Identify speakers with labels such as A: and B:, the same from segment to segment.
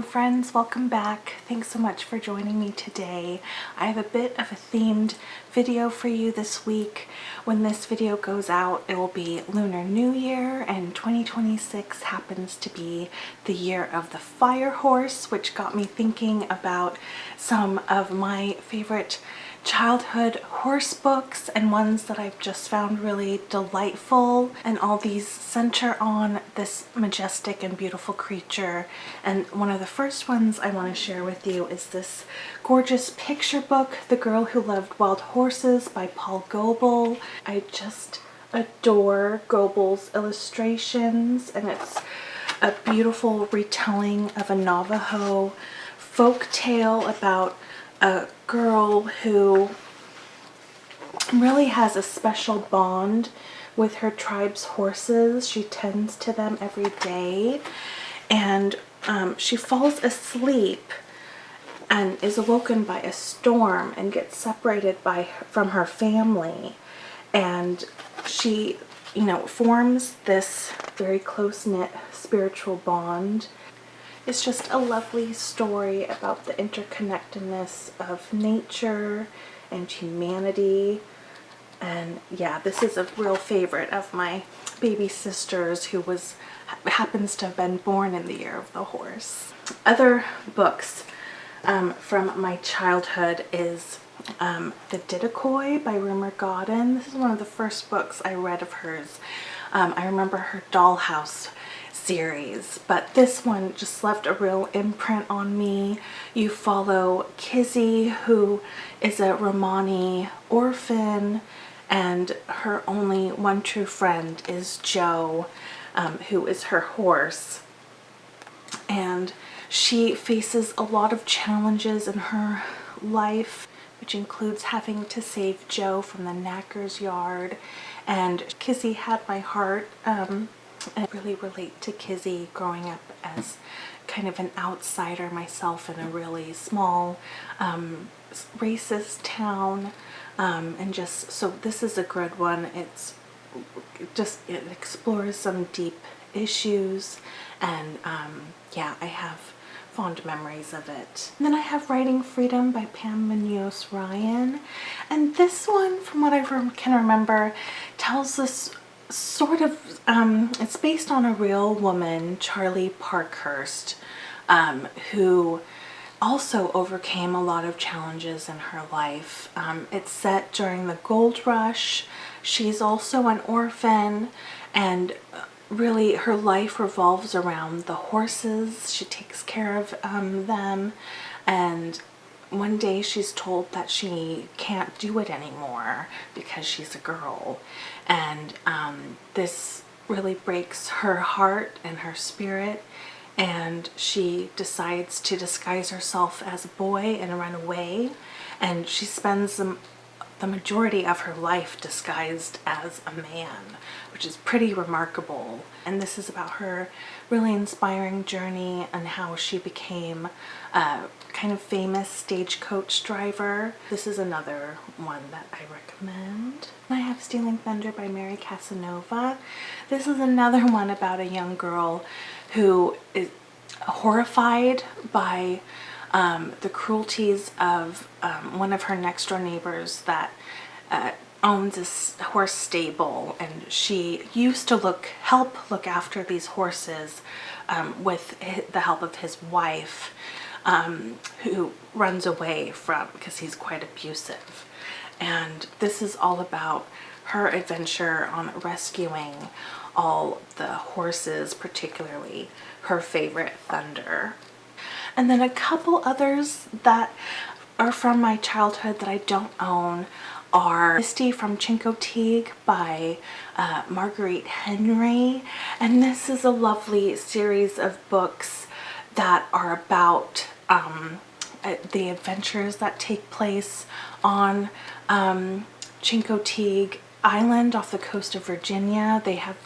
A: Hello friends, welcome back. Thanks so much for joining me today. I have a bit of a themed video for you this week. When this video goes out, it will be Lunar New Year, and 2026 happens to be the year of the fire horse, which got me thinking about some of my favorite childhood horse books and ones that I've just found really delightful, and all these center on this majestic and beautiful creature. And one of the first ones I want to share with you is this gorgeous picture book, The Girl Who Loved Wild Horses by Paul Goble. I just adore Goble's illustrations, and it's a beautiful retelling of a Navajo folk tale about a girl who really has a special bond with her tribe's horses. She tends to them every day, and she falls asleep and is awoken by a storm and gets separated from her family, and she forms this very close-knit spiritual bond. It's just a lovely story about the interconnectedness of nature and humanity. And yeah, this is a real favorite of my baby sister's, who happens to have been born in the year of the horse. Other books from my childhood is the Diddakoi by Rumer, Godden. This is one of the first books I read of hers. I remember her Dollhouse series, but this one just left a real imprint on me. You follow Kizzy, who is a Romani orphan, and her only one true friend is Joe, who is her horse. And she faces a lot of challenges in her life, which includes having to save Joe from the knacker's yard. And Kizzy had my heart. I really relate to Kizzy, growing up as kind of an outsider myself in a really small racist town, and just so this is a good one. It explores some deep issues, and yeah, I have fond memories of it. And then I have Writing Freedom by Munoz, and this one, from what I can remember, tells us sort of, it's based on a real woman, Charlie Parkhurst, who also overcame a lot of challenges in her life. It's set during the gold rush. She's also an orphan, and really her life revolves around the horses. She takes care of them, and one day she's told that she can't do it anymore because she's a girl, and this really breaks her heart and her spirit, and she decides to disguise herself as a boy and run away, and she spends the majority of her life disguised as a man, which is pretty remarkable. And this is about her really inspiring journey and how she became a kind of famous stagecoach driver. This is another one that I recommend. I have Stealing Thunder by Mary Casanova. This is another one about a young girl who is horrified by the cruelties of one of her next door neighbors that owns a horse stable, and she used to help look after these horses with the help of his wife, who runs away because he's quite abusive. And this is all about her adventure on rescuing all the horses, particularly her favorite, Thunder. And then a couple others that are from my childhood that I don't own are Misty from Chincoteague by Marguerite Henry. And this is a lovely series of books that are about the adventures that take place on Chincoteague Island off the coast of Virginia. They have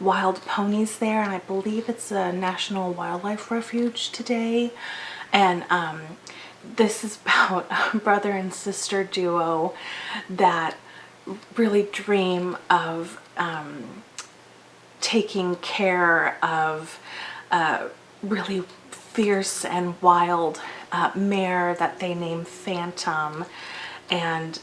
A: wild ponies there, and I believe it's a national wildlife refuge today. And this is about a brother and sister duo that really dream of taking care of really fierce and wild mare that they name Phantom. And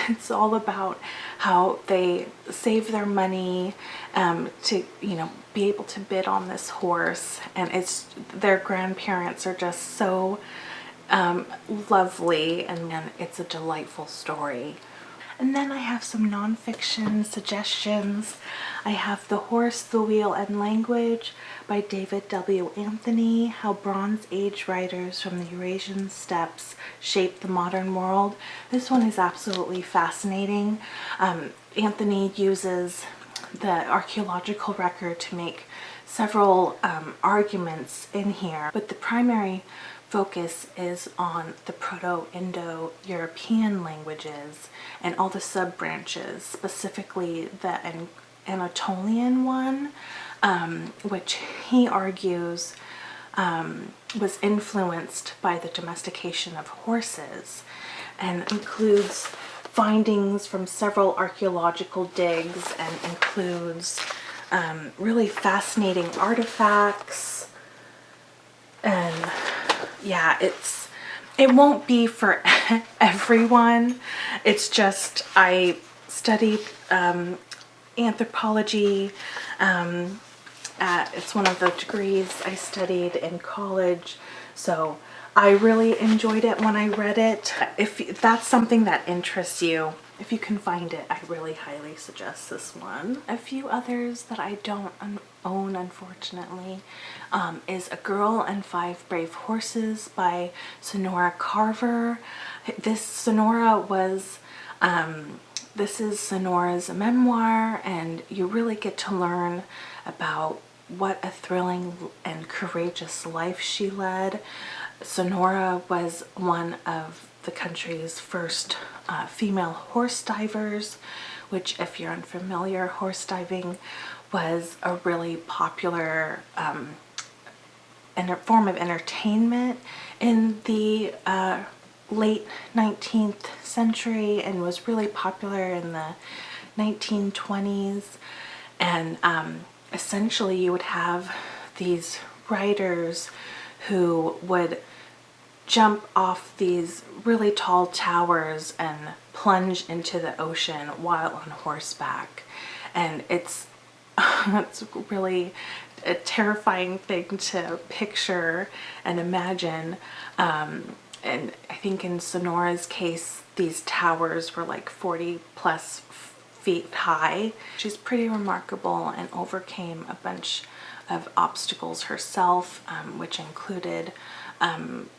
A: it's all about how they save their money to, you know, be able to bid on this horse. And it's, their grandparents are just so lovely, and it's a delightful story. And then I have some nonfiction suggestions. I have The Horse, the Wheel, and Language by David W. Anthony, How Bronze Age Writers from the Eurasian Steppes Shaped the Modern World. This one is absolutely fascinating. Anthony uses the archaeological record to make several arguments in here, but the primary focus is on the Proto-Indo-European languages and all the sub-branches, specifically the Anatolian one, which he argues was influenced by the domestication of horses, and includes findings from several archaeological digs, and includes really fascinating artifacts. And yeah, it won't be for everyone. It's just, I studied anthropology. It's one of the degrees I studied in college, so I really enjoyed it when I read it. If that's something that interests you, if you can find it, I really highly suggest this one. A few others that I don't own, unfortunately, is A Girl and Five Brave Horses by Sonora Carver. This is Sonora's memoir, and you really get to learn about what a thrilling and courageous life she led. Sonora was one of the country's first female horse divers, which, if you're unfamiliar, horse diving was a really popular form of entertainment in the late 19th century, and was really popular in the 1920s. And essentially you would have these riders who would jump off these really tall towers and plunge into the ocean while on horseback. And it's really a terrifying thing to picture and imagine. And I think in Sonora's case, these towers were like 40 plus feet high. She's pretty remarkable and overcame a bunch of obstacles herself, which included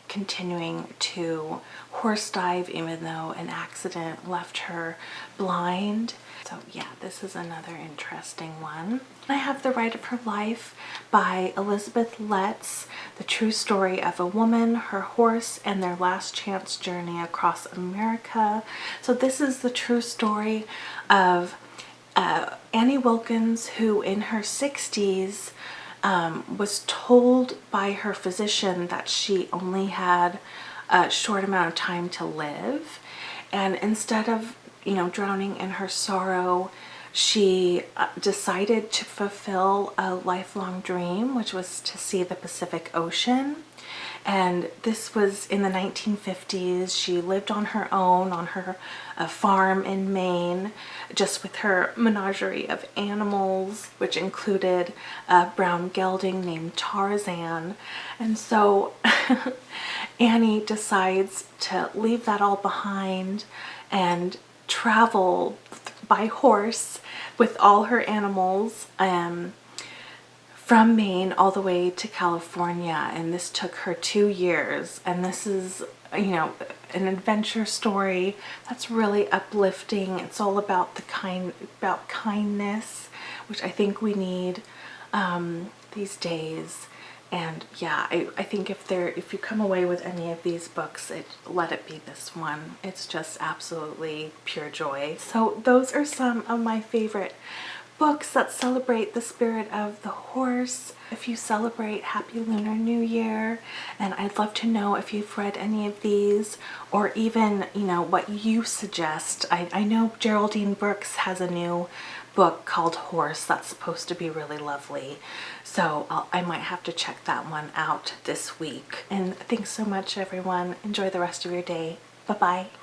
A: continuing to horse dive even though an accident left her blind. So yeah, this is another interesting one. I have The Ride of Her Life by Elizabeth Letts, the true story of a woman, her horse, and their last chance journey across America. So this is the true story of Annie Wilkins, who in her 60s was told by her physician that she only had a short amount of time to live. And instead of, drowning in her sorrow, she decided to fulfill a lifelong dream, which was to see the Pacific Ocean. And this was in the 1950s. She lived on her own on her farm in Maine, just with her menagerie of animals, which included a brown gelding named Tarzan. And so Annie decides to leave that all behind and travel by horse with all her animals from Maine all the way to California. And this took her 2 years. And this is, an adventure story that's really uplifting. It's all about kindness, which I think we need these days. And yeah, I think if you come away with any of these books, let it be this one. It's just absolutely pure joy. So those are some of my favorite books that celebrate the spirit of the horse. If you celebrate Happy Lunar New Year, and I'd love to know if you've read any of these, or even, what you suggest. I know Geraldine Brooks has a new book called Horse that's supposed to be really lovely. So I might have to check that one out this week. And thanks so much, everyone. Enjoy the rest of your day. Bye-bye.